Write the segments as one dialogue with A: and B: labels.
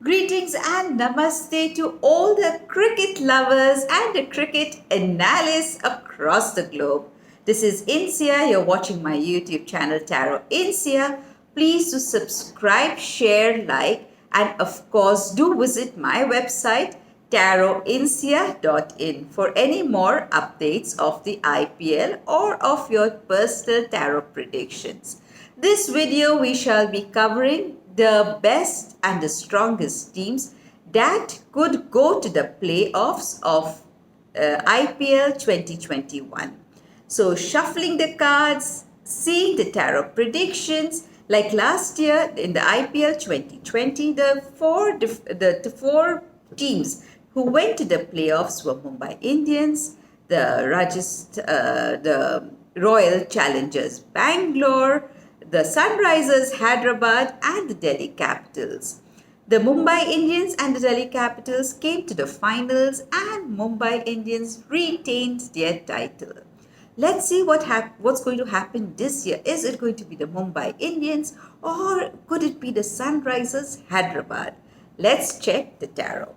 A: Greetings and namaste to all the cricket lovers and the cricket analysts across the globe. This is Insia. You're watching my YouTube channel Tarot Insia. Please do subscribe, share, like, and of course do visit my website tarotinsia.in for any more updates of the IPL or of your personal tarot predictions. This video we shall be covering the best and the strongest teams that could go to the playoffs of IPL 2021. So shuffling the cards, seeing the tarot predictions, like last year in the IPL 2020, the four teams who went to the playoffs were Mumbai Indians, the Royal Challengers Bangalore, the Sunrisers Hyderabad, and the Delhi Capitals. The Mumbai Indians and the Delhi Capitals came to the finals, and Mumbai Indians retained their title. Let's see what's going to happen this year. Is it going to be the Mumbai Indians or could it be the Sunrisers Hyderabad? Let's check the tarot.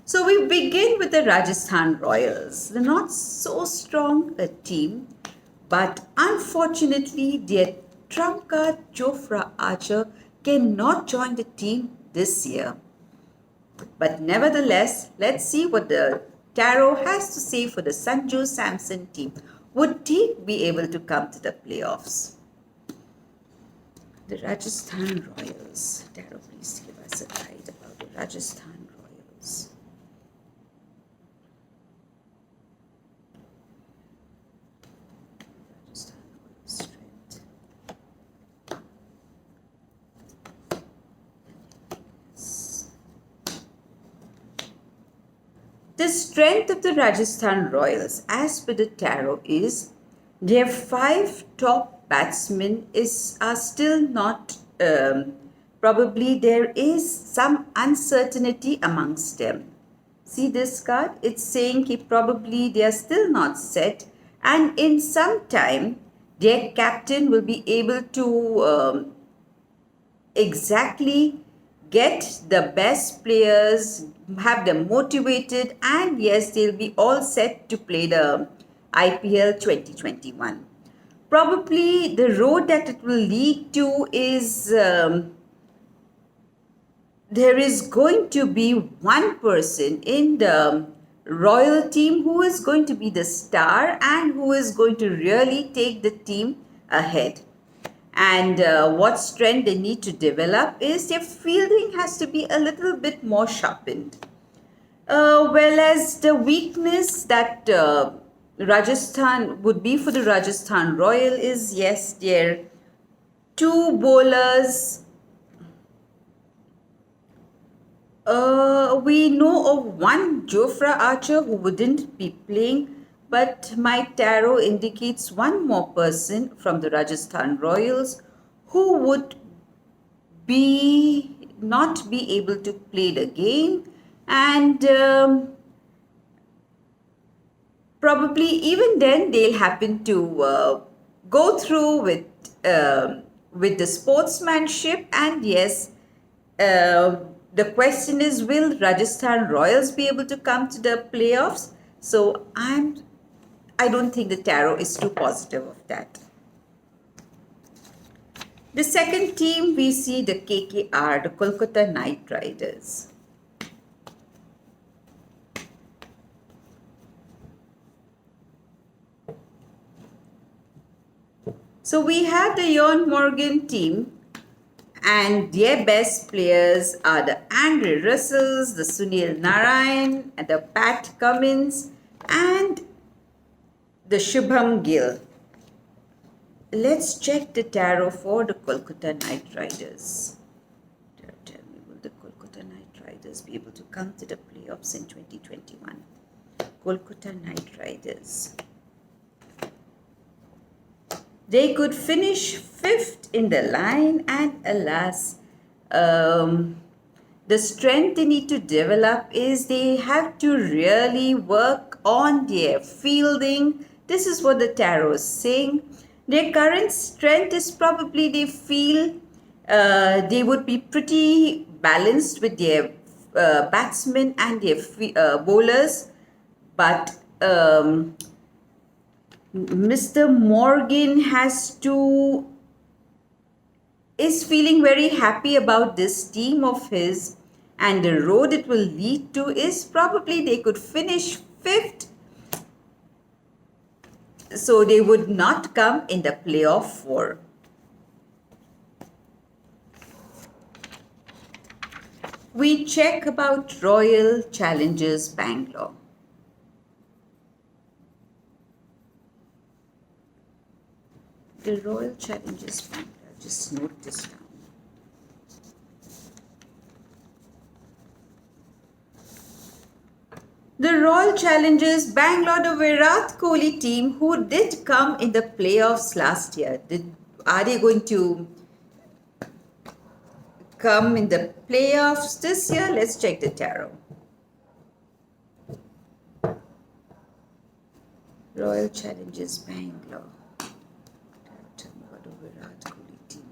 A: So we begin with the Rajasthan Royals. They're not so strong a team, but unfortunately their trump card Jofra Archer cannot join the team this year. But nevertheless, let's see what the tarot has to say for the Sanju Samson team. Would he be able to come to the playoffs? The Rajasthan Royals. Tarot, please give us a guide about the Rajasthan Royals. Rajasthan Royals strength. The strength of the Rajasthan Royals, as per the tarot, is their five top batsmen are still not. Probably there is some uncertainty amongst them. See this card? It's saying probably they are still not set, and in some time their captain will be able to exactly get the best players, have them motivated, and yes, they'll be all set to play the IPL 2021. Probably the road that it will lead to is there is going to be one person in the royal team who is going to be the star and who is going to really take the team ahead. And what strength they need to develop is their fielding has to be a little bit more sharpened. Whereas the weakness that Rajasthan would be for the Rajasthan Royal is, yes, their two bowlers. We know of one Jofra Archer who wouldn't be playing, but my tarot indicates one more person from the Rajasthan Royals who would not be able to play the game, and probably even then they'll happen to go through with the sportsmanship. And yes, the question is, will Rajasthan Royals be able to come to the playoffs? So I don't think the tarot is too positive of that. The second team we see the KKR, the Kolkata Knight Riders. So we have the Ian Morgan team, and their best players are the Andre Russells, the Sunil Narayan, and the Pat Cummins, and the Shubham Gill. Let's check the tarot for the Kolkata Knight Riders. Tell me, will the Kolkata Knight Riders be able to come to the playoffs in 2021? Kolkata Knight Riders. They could finish fifth in the line, and alas, the strength they need to develop is they have to really work on their fielding. This is what the tarot is saying. Their current strength is probably they feel They would be pretty balanced with their batsmen and their bowlers, but Mr. Morgan is feeling very happy about this team of his, and the road it will lead to is probably they could finish fifth, so they would not come in the playoff four. We check about Royal Challengers Bangalore. The Royal Challengers Bangalore, just note this down. The Royal Challengers Bangalore, the Virat Kohli team who did come in the playoffs last year. Are they going to come in the playoffs this year? Let's check the tarot. Royal Challengers Bangalore. Virat Kohli team.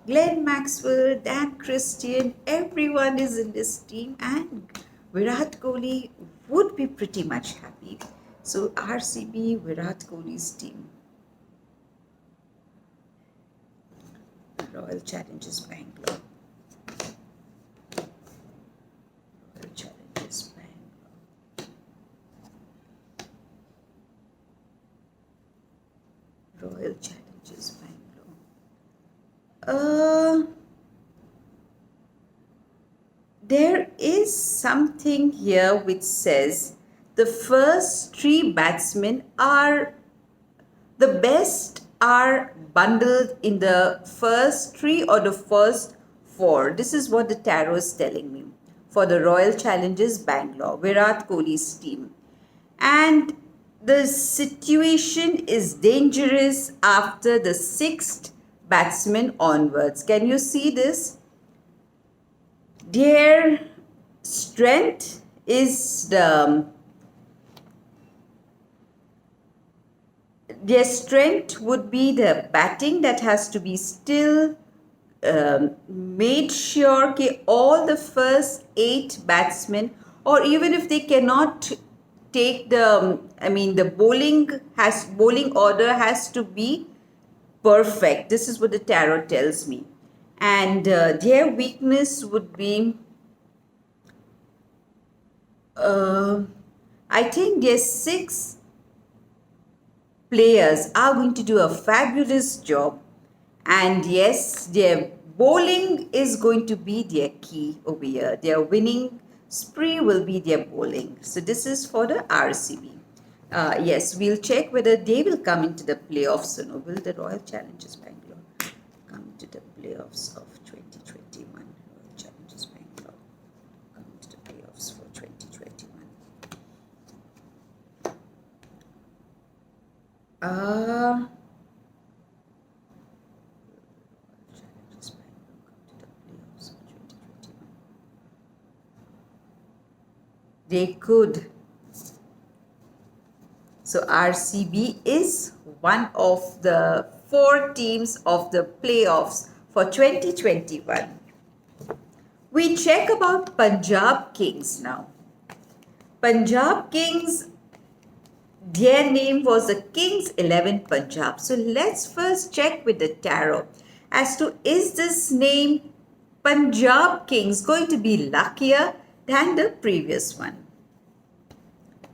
A: Glenn Maxwell, Dan Christian, everyone is in this team, and Virat Kohli would be pretty much happy. So RCB, Virat Kohli's team. Royal Challengers Bangalore. Royal Challengers Bangalore. Royal Challengers Bangalore. There is something here which says the first three batsmen are the best are bundled in the first three or the first four. This is what the tarot is telling me for the Royal Challengers Bangalore, Virat Kohli's team. And the situation is dangerous after the sixth batsman onwards. Can you see this? Their strength is their strength would be the batting that has to be still made sure that all the first 8 batsmen, or even if they cannot take the bowling order has to be perfect. This is what the tarot tells me. And their weakness would be, I think their 6 players are going to do a fabulous job, and yes, their bowling is going to be their key over here. Their winning spree will be their bowling. So this is for the RCB. Yes, we'll check whether they will come into the playoffs or no. Will the Royal Challengers Bangalore come into the playoffs of 2021? Royal Challengers Bangalore come into the playoffs for 2021. They could. So RCB is one of the 4 teams of the playoffs for 2021. We check about Punjab Kings now. Punjab Kings, their name was the Kings 11 Punjab. So let's first check with the tarot as to, is this name Punjab Kings going to be luckier than the previous one?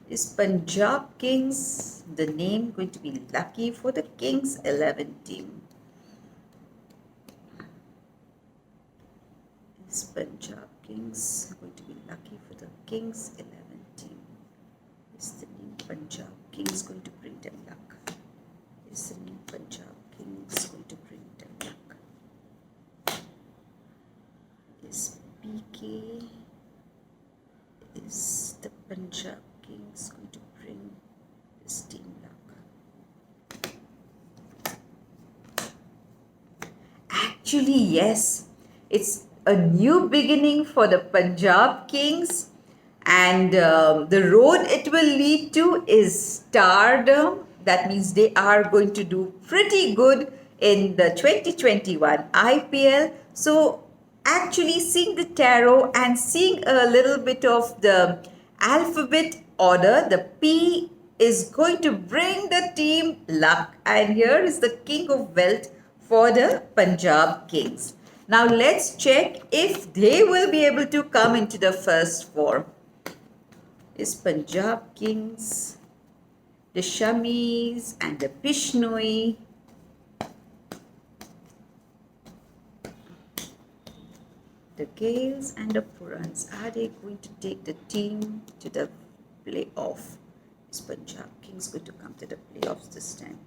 A: Is Punjab Kings, the name, going to be lucky for the Kings 11 team? Is Punjab Kings going to be lucky for the Kings 11 team? Is the name Punjab Kings going to bring them luck? Is the name Punjab Kings going to bring them luck? Is PK, is the Punjab Kings going to bring this team luck? Actually, yes. It's a new beginning for the Punjab Kings, and the road it will lead to is stardom. That means they are going to do pretty good in the 2021 IPL. So actually seeing the tarot and seeing a little bit of the alphabet order, the P is going to bring the team luck. And here is the King of Wealth for the Punjab Kings. Now let's check if they will be able to come into the first four. Is Punjab Kings, the Shamis and the Bishnoi. The Gales and the Purans, are they going to take the team to the playoff? Is Punjab Kings going to come to the playoffs this time?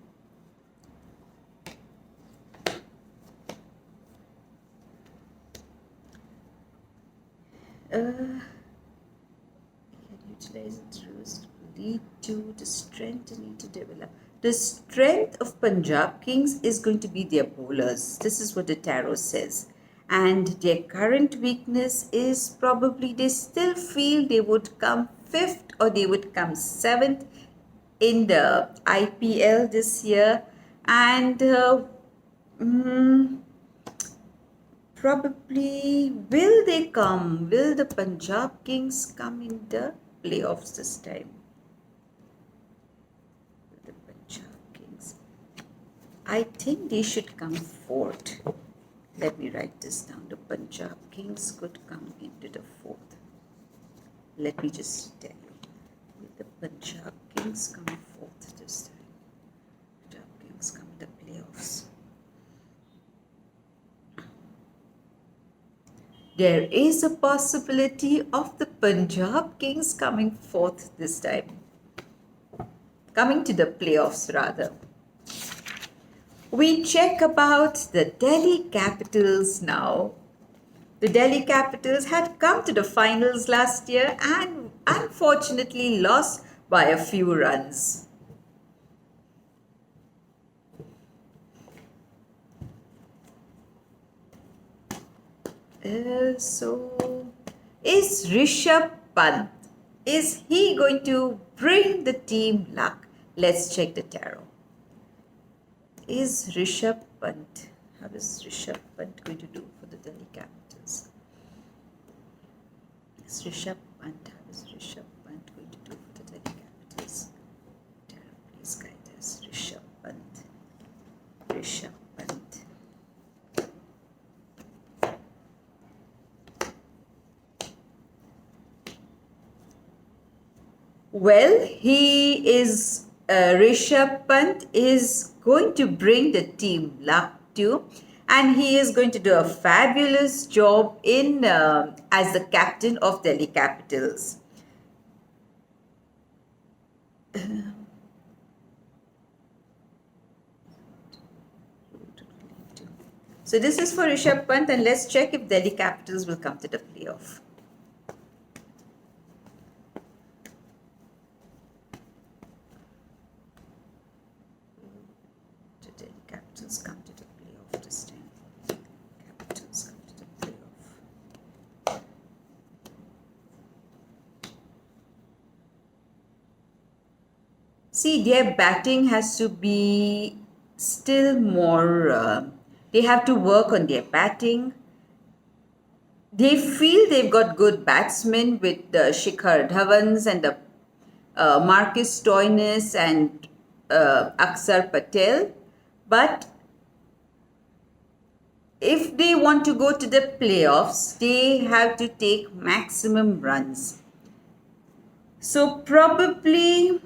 A: Can utilize its roots to lead to the strength they need to develop. The strength of Punjab Kings is going to be their bowlers. This is what the tarot says. And their current weakness is probably they still feel they would come 5th or they would come 7th in the IPL this year. And probably will they come? Will the Punjab Kings come in the playoffs this time? The Punjab Kings. I think they should come 4th. Let me write this down. The Punjab Kings could come into the 4th. Let me just tell you. Will the Punjab Kings come 4th this time? Punjab Kings come to the playoffs. There is a possibility of the Punjab Kings coming 4th this time. Coming to the playoffs rather. We check about the Delhi Capitals now. The Delhi Capitals had come to the finals last year and unfortunately lost by a few runs. So, is Rishabh Pant, is he going to bring the team luck? Let's check the tarot. Is Rishabh Pant, how is Rishabh Pant going to do for the Delhi Capitals? Is Rishabh Pant, how is Rishabh Pant going to do for the Delhi Capitals? Tarot, please guide us. Rishabh Pant. Rishabh Pant. Well, Rishabh Pant is going to bring the team luck too, and he is going to do a fabulous job in as the captain of Delhi Capitals. So this is for Rishabh Pant, and let's check if Delhi Capitals will come to the playoff. Come to the playoff this time. Capitals come to the playoff. See, their batting has to be still more, they have to work on their batting. They feel they've got good batsmen with the Shikhar Dhawans and the Marcus Stoinis and Aksar Patel. But if they want to go to the playoffs, they have to take maximum runs. So probably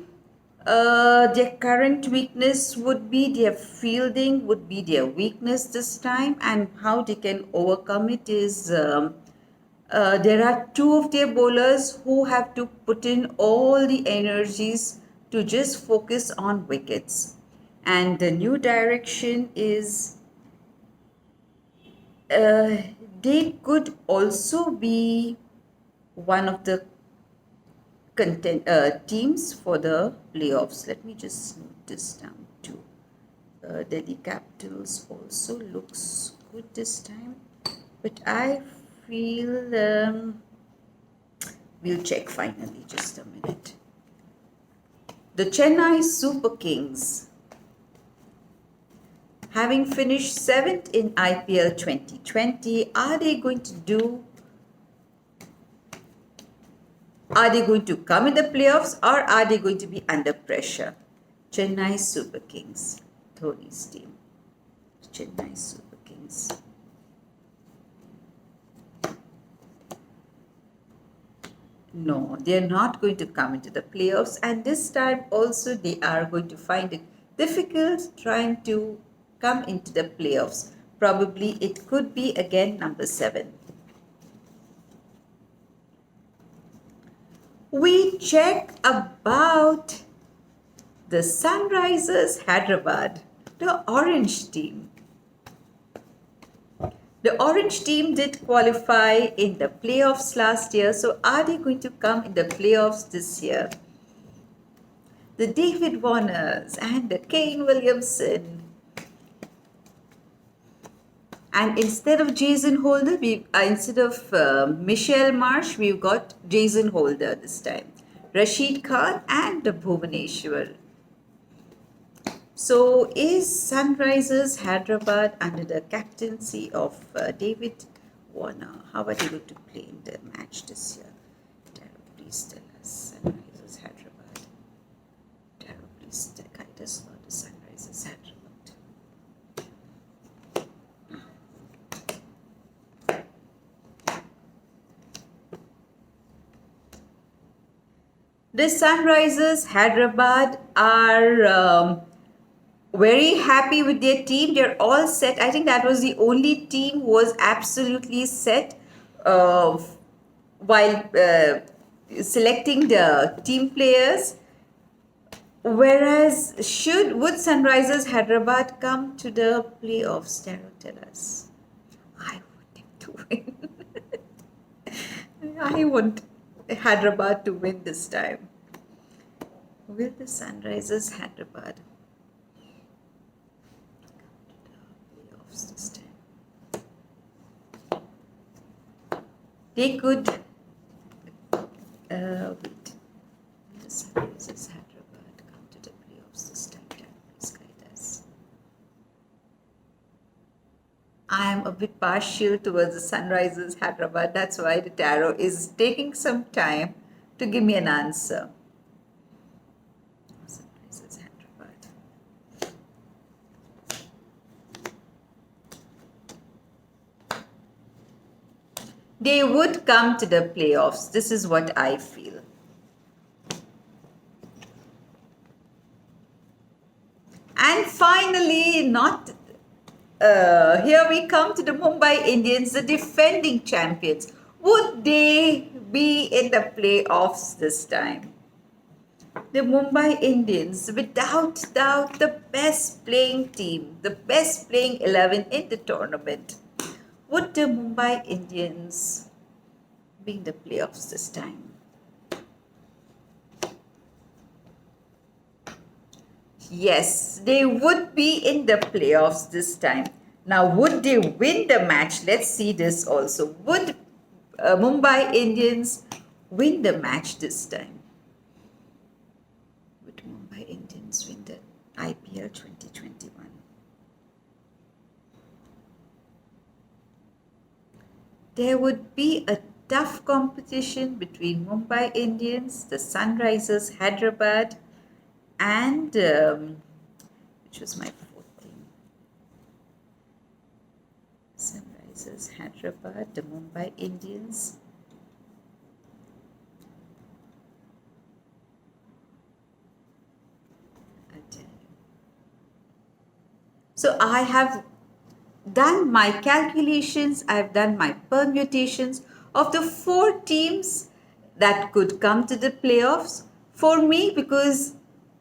A: their current weakness would be their fielding, would be their weakness this time, and how they can overcome it is there are two of their bowlers who have to put in all the energies to just focus on wickets. And the new direction is they could also be one of the teams for the playoffs. Let me just note this down too. Delhi Capitals also looks good this time, but I feel we'll check finally. Just a minute. The Chennai Super Kings having finished 7th in IPL 2020, are they going to come in the playoffs, or are they going to be under pressure? Chennai Super Kings, Dhoni's team. Chennai Super Kings. No, they are not going to come into the playoffs, and this time also they are going to find it difficult trying to come into the playoffs. Probably it could be again number 7. We check about the Sunrisers Hyderabad, the orange team. The orange team did qualify in the playoffs last year, so are they going to come in the playoffs this year? The David Warners and the Kane Williamson. And instead of Jason Holder, instead of Michelle Marsh, we've got Jason Holder this time. Rashid Khan and the Bhuvaneshwar. So is Sunrisers Hyderabad under the captaincy of David Warner? How are they going to play in the match this year? Taro, please tell us. Sunrisers Hyderabad. Taro, please guide us for the Sunrisers Hyderabad. The Sunrisers Hyderabad are very happy with their team. They're all set. I think that was the only team who was absolutely set while selecting the team players. Whereas, would Sunrisers Hyderabad come to the playoffs? Taro, tell us. I want them to win. I want Hyderabad to win this time. Will the Sunrisers Hyderabad this time? They could wait. The Sunrisers Hyderabad come to the playoffs this time. Please guide us. I am a bit partial towards the Sunrisers Hyderabad. That's why the tarot is taking some time to give me an answer. Sunrisers Hyderabad. They would come to the playoffs. This is what I feel. And finally, here we come to the Mumbai Indians, the defending champions. Would they be in the playoffs this time? The Mumbai Indians, without doubt, the best playing team, the best playing 11 in the tournament. Would the Mumbai Indians be in the playoffs this time? Yes, they would be in the playoffs this time. Now, would they win the match? Let's see this also. Would Mumbai Indians win the match this time? Would Mumbai Indians win the IPL 2021? There would be a tough competition between Mumbai Indians, the Sunrisers Hyderabad, and which was my fourth team. Sunrisers Hyderabad, the Mumbai Indians. I'll tell you. So I have done my calculations, I've done my permutations of the 4 teams that could come to the playoffs. For me, because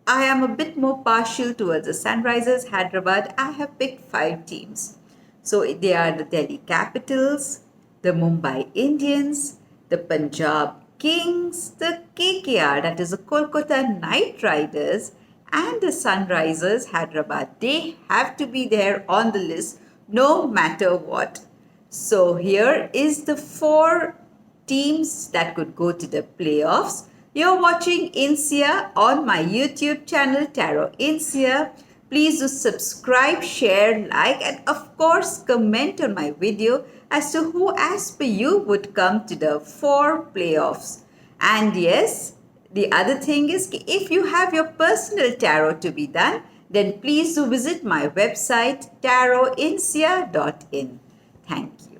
A: I am a bit more partial towards the Sunrisers Hyderabad, I have picked 5 teams. So they are the Delhi Capitals, the Mumbai Indians, the Punjab Kings, the KKR, that is the Kolkata Knight Riders, and the Sunrisers Hyderabad. They have to be there on the list no matter what. So here is the 4 teams that could go to the playoffs. You're watching INSEA on my YouTube channel, Tarot INSEA. Please do subscribe, share, like, and of course comment on my video as to who as per you would come to the 4 playoffs. And yes, the other thing is if you have your personal tarot to be done, then please do visit my website tarotinsia.in. Thank you.